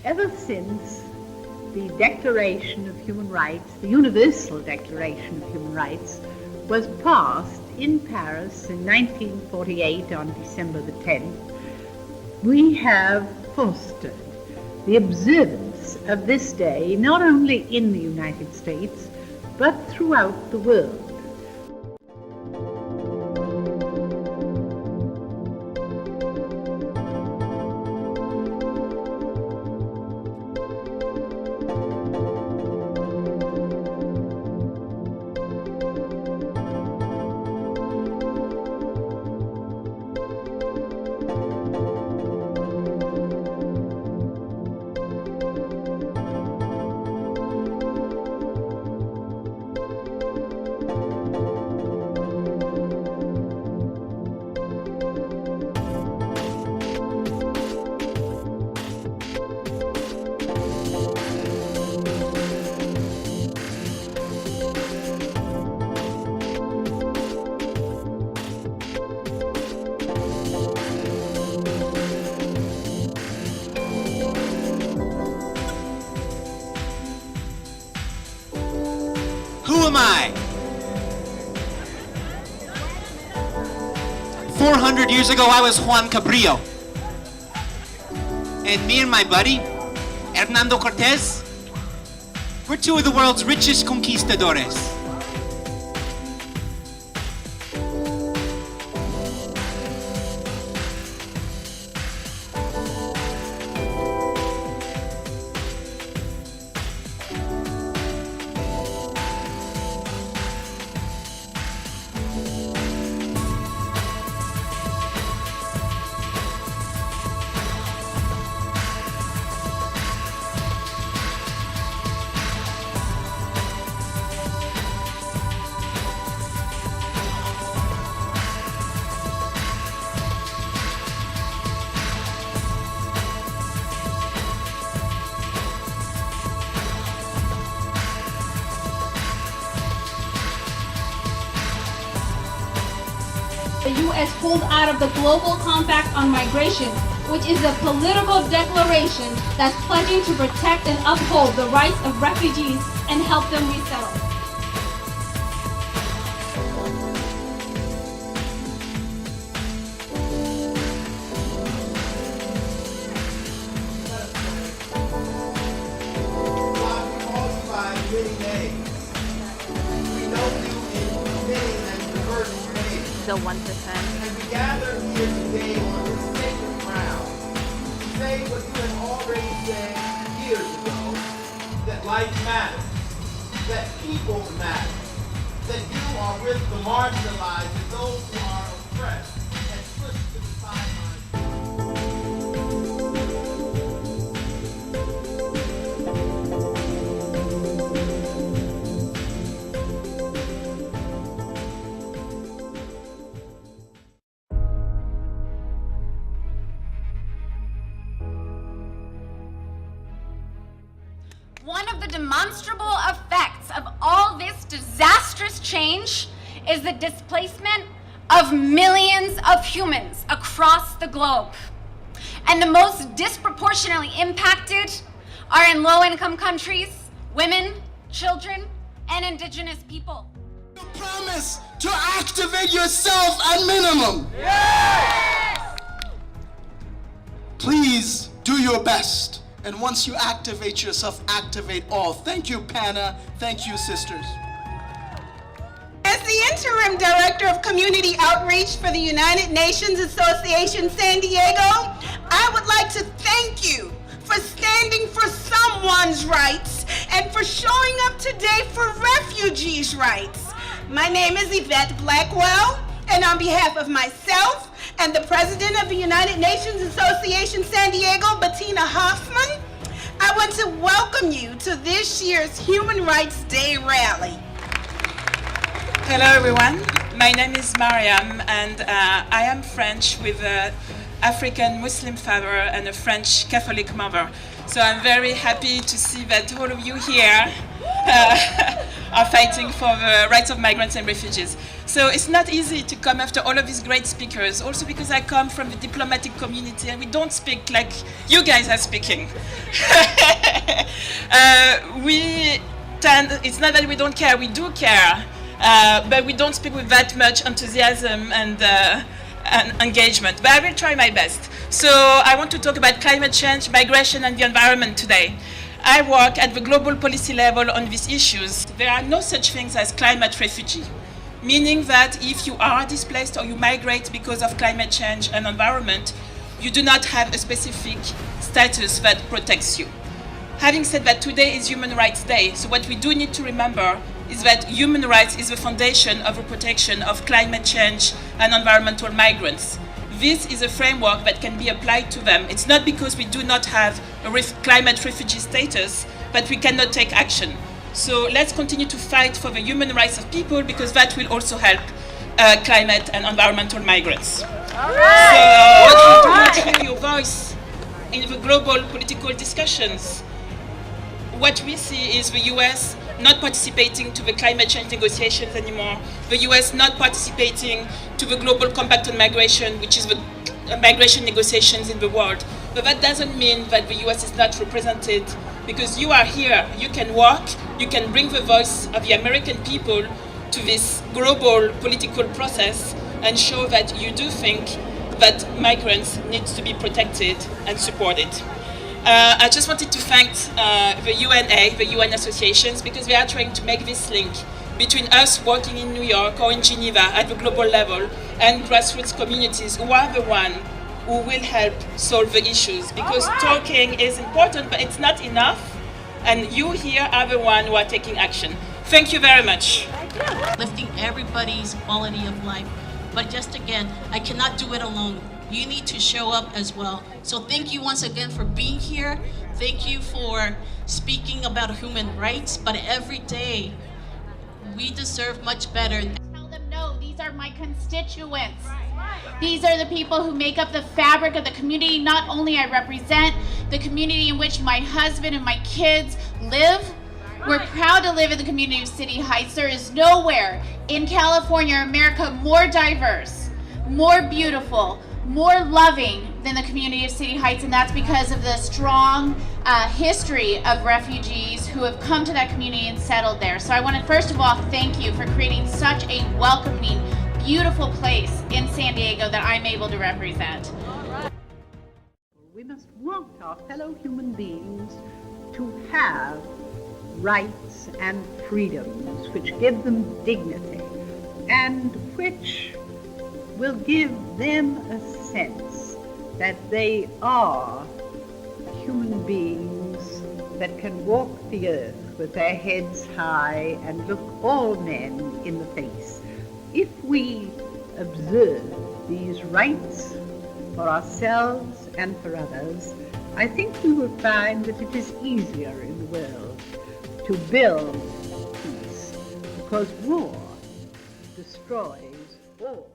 Ever since the Declaration of Human Rights, the Universal Declaration of Human Rights, was passed in Paris in 1948 on December the 10th, we have fostered the observance of this day not only in the United States, but throughout the world. Who am I? 400 years ago, I was Juan Cabrillo. And me and my buddy, Hernando Cortez, we're two of the world's richest conquistadores. The U.S. pulled out of the Global Compact on Migration, which is a political declaration that's pledging to protect and uphold the rights of refugees and help them resettle. The 1%. And we gather here today on this sacred ground to say what you had already said years ago, that life matters, that people matter, that you are with the marginalized and those who are oppressed and pushed to the sidelines. One of the demonstrable effects of all this disastrous change is the displacement of millions of humans across the globe. And the most disproportionately impacted are in low-income countries, women, children, and indigenous people. You promise to activate yourself at minimum. Yes! Please do your best. And once you activate yourself, activate all. Thank you, PANA. Thank you, sisters. As the Interim Director of Community Outreach for the United Nations Association San Diego, I would like to thank you for standing for someone's rights and for showing up today for refugees' rights. My name is Yvette Blackwell, and on behalf of myself and the President of the United Nations Association San Diego, Bettina Hoffman, I want to welcome you to this year's Human Rights Day rally. Hello everyone, my name is Mariam and I am French with an African Muslim father and a French Catholic mother. So I'm very happy to see that all of you here are fighting for the rights of migrants and refugees. So it's not easy to come after all of these great speakers, also because I come from the diplomatic community and we don't speak like you guys are speaking. It's not that we don't care, we do care, but we don't speak with that much enthusiasm and engagement. But I will try my best. So I want to talk about climate change, migration and the environment today. I work at the global policy level on these issues. There are no such things as climate refugee, meaning that if you are displaced or you migrate because of climate change and environment, you do not have a specific status that protects you. Having said that, today is Human Rights Day, so what we do need to remember is that human rights is the foundation of the protection of climate change and environmental migrants. This is a framework that can be applied to them. It's not because we do not have a climate refugee status that we cannot take action. So let's continue to fight for the human rights of people, because that will also help climate and environmental migrants. All right. So what we do to hear your voice in the global political discussions. What we see is the US not participating to the climate change negotiations anymore, the US not participating to the Global Compact on Migration, which is the migration negotiations in the world. But that doesn't mean that the US is not represented, because you are here, you can work, you can bring the voice of the American people to this global political process and show that you do think that migrants need to be protected and supported. I just wanted to thank the UNA, the UN associations, because they are trying to make this link between us working in New York or in Geneva at the global level and grassroots communities who are the ones who will help solve the issues. Because talking is important, but it's not enough, and you here are the ones who are taking action. Thank you very much. Lifting everybody's quality of life, but just again, I cannot do it alone. You need to show up as well. So thank you once again for being here. Thank you for speaking about human rights, but every day we deserve much better. Tell them, no, these are my constituents. These are the people who make up the fabric of the community. Not only I represent the community in which my husband and my kids live. We're proud to live in the community of City Heights. There is nowhere in California or America more diverse, more beautiful, more loving than the community of City Heights, and that's because of the strong history of refugees who have come to that community and settled there. So I want to first of all thank you for creating such a welcoming, beautiful place in San Diego that I'm able to represent. We must want our fellow human beings to have rights and freedoms which give them dignity and which will give them a sense that they are human beings that can walk the earth with their heads high and look all men in the face. If we observe these rights for ourselves and for others, I think we will find that it is easier in the world to build peace, because war destroys all.